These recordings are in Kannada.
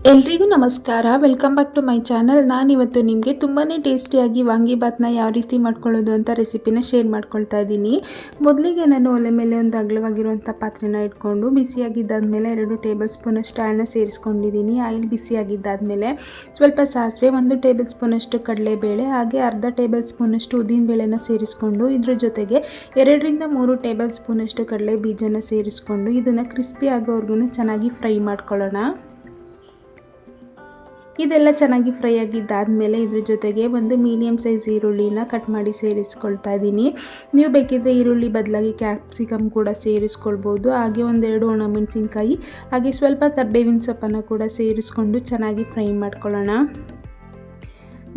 ಎಲ್ರಿಗೂ ನಮಸ್ಕಾರ. Welcome back to my channel. ನಾನಿವತ್ತು ನಿಮಗೆ ತುಂಬಾ ಟೇಸ್ಟಿಯಾಗಿ ವಾಂಗಿಬಾತ್ನ ಯಾವ ರೀತಿ ಮಾಡ್ಕೊಳ್ಳೋದು ಅಂತ ರೆಸಿಪಿನ ಶೇರ್ ಮಾಡ್ಕೊಳ್ತಾ ಇದ್ದೀನಿ. ಮೊದಲಿಗೆ ನಾನು ಒಲೆ ಮೇಲೆ ಒಂದು ಅಗಲವಾಗಿರುವಂಥ ಪಾತ್ರೆನ ಇಟ್ಕೊಂಡು ಬಿಸಿಯಾಗಿದ್ದಾದಮೇಲೆ 2 ಟೇಬಲ್ ಸ್ಪೂನಷ್ಟು ಆಯಿಲ್ನ ಸೇರಿಸ್ಕೊಂಡಿದ್ದೀನಿ. ಆಯಿಲ್ ಬಿಸಿಯಾಗಿದ್ದಾದಮೇಲೆ ಸ್ವಲ್ಪ ಸಾಸಿವೆ, 1 ಟೇಬಲ್ ಸ್ಪೂನಷ್ಟು ಕಡಲೆಬೇಳೆ, ಹಾಗೆ ಅರ್ಧ ಟೇಬಲ್ ಸ್ಪೂನಷ್ಟು ಉದ್ದಿನಬೇಳೆನ ಸೇರಿಸ್ಕೊಂಡು ಇದ್ರ ಜೊತೆಗೆ 2 ರಿಂದ 3 ಟೇಬಲ್ ಸ್ಪೂನಷ್ಟು ಕಡಲೆ ಬೀಜನ ಸೇರಿಸ್ಕೊಂಡು ಇದನ್ನು ಕ್ರಿಸ್ಪಿ ಆಗೋವರೆಗೂ ಚೆನ್ನಾಗಿ ಫ್ರೈ ಮಾಡ್ಕೊಳ್ಳೋಣ. ಇದೆಲ್ಲ ಚೆನ್ನಾಗಿ ಫ್ರೈ ಆಗಿದ್ದಾದಮೇಲೆ ಇದ್ರ ಜೊತೆಗೆ ಒಂದು ಮೀಡಿಯಮ್ ಸೈಜ್ ಈರುಳ್ಳಿನ ಕಟ್ ಮಾಡಿ ಸೇರಿಸ್ಕೊಳ್ತಾ ಇದ್ದೀನಿ. ನೀವು ಬೇಕಿದ್ದರೆ ಈರುಳ್ಳಿ ಬದಲಾಗಿ ಕ್ಯಾಪ್ಸಿಕಮ್ ಕೂಡ ಸೇರಿಸ್ಕೊಳ್ಬೋದು. ಹಾಗೆ 1-2 ಒಣಮೆಣಸಿನ್ಕಾಯಿ ಹಾಗೆ ಸ್ವಲ್ಪ ಕರಿಬೇವಿನ ಸೊಪ್ಪನ್ನು ಕೂಡ ಸೇರಿಸ್ಕೊಂಡು ಚೆನ್ನಾಗಿ ಫ್ರೈ ಮಾಡ್ಕೊಳ್ಳೋಣ.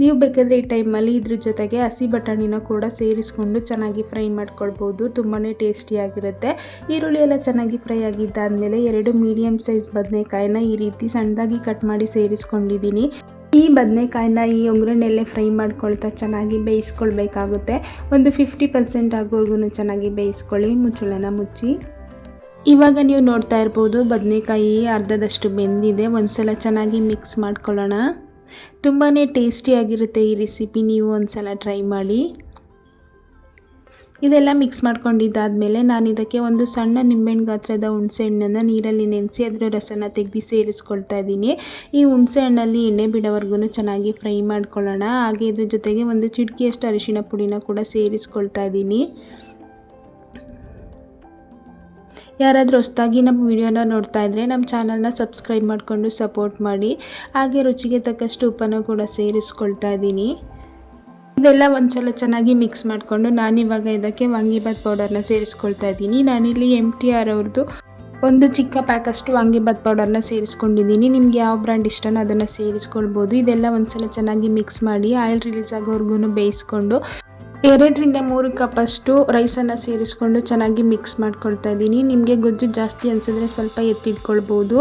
ನೀವು ಬೇಕಾದರೆ ಈ ಟೈಮಲ್ಲಿ ಇದ್ರ ಜೊತೆಗೆ ಹಸಿ ಬಟಾಣಿನ ಕೂಡ ಸೇರಿಸ್ಕೊಂಡು ಚೆನ್ನಾಗಿ ಫ್ರೈ ಮಾಡ್ಕೊಳ್ಬೋದು. ತುಂಬಾ ಟೇಸ್ಟಿಯಾಗಿರುತ್ತೆ. ಈರುಳ್ಳಿ ಎಲ್ಲ ಚೆನ್ನಾಗಿ ಫ್ರೈ ಆಗಿದ್ದಾದಮೇಲೆ 2 ಮೀಡಿಯಮ್ ಸೈಜ್ ಬದನೆಕಾಯಿನ ಈ ರೀತಿ ಸಣ್ಣದಾಗಿ ಕಟ್ ಮಾಡಿ ಸೇರಿಸ್ಕೊಂಡಿದ್ದೀನಿ. ಈ ಬದನೆಕಾಯಿನ ಈ ಒಗ್ಗರಣೆಯಲ್ಲೇ ಫ್ರೈ ಮಾಡ್ಕೊಳ್ತಾ ಚೆನ್ನಾಗಿ ಬೇಯಿಸ್ಕೊಳ್ಬೇಕಾಗುತ್ತೆ. ಒಂದು 50% ಆಗೋವರೆಗೂ ಚೆನ್ನಾಗಿ ಬೇಯಿಸ್ಕೊಳ್ಳಿ. ಮುಚ್ಚಳನ ಮುಚ್ಚಿ. ಇವಾಗ ನೀವು ನೋಡ್ತಾ ಇರ್ಬೋದು ಬದನೆಕಾಯಿ ಅರ್ಧದಷ್ಟು ಬೆಂದಿದೆ. ಒಂದ್ಸಲ ಚೆನ್ನಾಗಿ ಮಿಕ್ಸ್ ಮಾಡ್ಕೊಳ್ಳೋಣ. ತುಂಬಾ ಟೇಸ್ಟಿಯಾಗಿರುತ್ತೆ ಈ ರೆಸಿಪಿ. ನೀವು ಒಂದ್ಸಲ ಟ್ರೈ ಮಾಡಿ. ಇದೆಲ್ಲ ಮಿಕ್ಸ್ ಮಾಡ್ಕೊಂಡಿದ್ದಾದಮೇಲೆ ನಾನು ಇದಕ್ಕೆ ಒಂದು ಸಣ್ಣ ನಿಂಬೆಹಣ್ಣು ಗಾತ್ರದ ಹುಣಸೆಹಣ್ಣನ್ನು ನೀರಲ್ಲಿ ನೆನೆಸಿ ಅದರ ರಸನ ತೆಗೆದು ಸೇರಿಸ್ಕೊಳ್ತಾ ಇದ್ದೀನಿ. ಈ ಹುಣಸೆಹಣ್ಣಲ್ಲಿ ಎಣ್ಣೆ ಬಿಡೋವರೆಗೂ ಚೆನ್ನಾಗಿ ಫ್ರೈ ಮಾಡ್ಕೊಳ್ಳೋಣ. ಹಾಗೆ ಇದ್ರ ಜೊತೆಗೆ ಒಂದು ಚಿಟಿಕೆಯಷ್ಟು ಅರಿಶಿಣ ಪುಡಿನ ಕೂಡ ಸೇರಿಸ್ಕೊಳ್ತಾ ಇದ್ದೀನಿ. ಯಾರಾದರೂ ಹೊಸದಾಗಿ ನಮ್ಮ ವಿಡಿಯೋನ ನೋಡ್ತಾ ಇದ್ದರೆ ನಮ್ಮ ಚಾನಲ್ನ ಸಬ್ಸ್ಕ್ರೈಬ್ ಮಾಡಿಕೊಂಡು ಸಪೋರ್ಟ್ ಮಾಡಿ. ಹಾಗೆ ರುಚಿಗೆ ತಕ್ಕಷ್ಟು ಉಪ್ಪನ್ನು ಕೂಡ ಸೇರಿಸ್ಕೊಳ್ತಾ ಇದ್ದೀನಿ. ಇದೆಲ್ಲ ಒಂದ್ಸಲ ಚೆನ್ನಾಗಿ ಮಿಕ್ಸ್ ಮಾಡಿಕೊಂಡು ನಾನಿವಾಗ ಇದಕ್ಕೆ ವಾಂಗಿಬಾತ್ ಪೌಡರ್ನ ಸೇರಿಸ್ಕೊಳ್ತಾ ಇದ್ದೀನಿ. ನಾನಿಲ್ಲಿ MTR ಅವ್ರದ್ದು ಒಂದು ಚಿಕ್ಕ ಪ್ಯಾಕಷ್ಟು ವಾಂಗಿಬಾತ್ ಪೌಡರ್ನ ಸೇರಿಸ್ಕೊಂಡಿದ್ದೀನಿ. ನಿಮ್ಗೆ ಯಾವ ಬ್ರ್ಯಾಂಡ್ ಇಷ್ಟನೋ ಅದನ್ನು ಸೇರಿಸ್ಕೊಳ್ಬೋದು. ಇದೆಲ್ಲ ಒಂದ್ಸಲ ಚೆನ್ನಾಗಿ ಮಿಕ್ಸ್ ಮಾಡಿ ಆಯಿಲ್ ರಿಲೀಸ್ ಆಗೋವರೆಗೂ ಬೇಯಿಸ್ಕೊಂಡು 2 ರಿಂದ 3 ಕಪ್ಪಷ್ಟು ರೈಸನ್ನು ಸೇರಿಸ್ಕೊಂಡು ಚೆನ್ನಾಗಿ ಮಿಕ್ಸ್ ಮಾಡ್ಕೊಳ್ತಾ ಇದ್ದೀನಿ. ನಿಮಗೆ ಗೊಜ್ಜು ಜಾಸ್ತಿ ಅನಿಸಿದ್ರೆ ಸ್ವಲ್ಪ ಎತ್ತಿಟ್ಕೊಳ್ಬೋದು.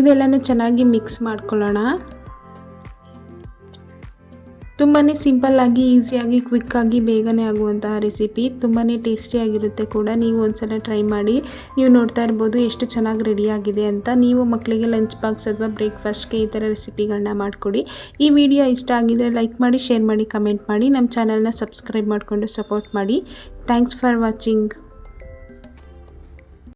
ಇದೆಲ್ಲನೂ ಚೆನ್ನಾಗಿ ಮಿಕ್ಸ್ ಮಾಡ್ಕೊಳ್ಳೋಣ. ತುಂಬಾ ಸಿಂಪಲ್ಲಾಗಿ ಈಸಿಯಾಗಿ ಕ್ವಿಕ್ಕಾಗಿ ಬೇಗನೆ ಆಗುವಂತಹ ರೆಸಿಪಿ. ತುಂಬಾ ಟೇಸ್ಟಿಯಾಗಿರುತ್ತೆ ಕೂಡ. ನೀವು ಒಂದ್ಸಲ ಟ್ರೈ ಮಾಡಿ. ನೀವು ನೋಡ್ತಾ ಇರ್ಬೋದು ಎಷ್ಟು ಚೆನ್ನಾಗಿ ರೆಡಿಯಾಗಿದೆ ಅಂತ. ನೀವು ಮಕ್ಕಳಿಗೆ ಲಂಚ್ ಬಾಕ್ಸ್ ಅಥವಾ ಬ್ರೇಕ್ಫಾಸ್ಟ್ಗೆ ಈ ಥರ ರೆಸಿಪಿಗಳನ್ನ ಮಾಡಿಕೊಡಿ. ಈ ವಿಡಿಯೋ ಇಷ್ಟ ಆಗಿದರೆ ಲೈಕ್ ಮಾಡಿ, ಶೇರ್ ಮಾಡಿ, ಕಮೆಂಟ್ ಮಾಡಿ. ನಮ್ಮ ಚಾನಲ್ನ ಸಬ್ಸ್ಕ್ರೈಬ್ ಮಾಡಿಕೊಂಡು ಸಪೋರ್ಟ್ ಮಾಡಿ. Thanks for watching.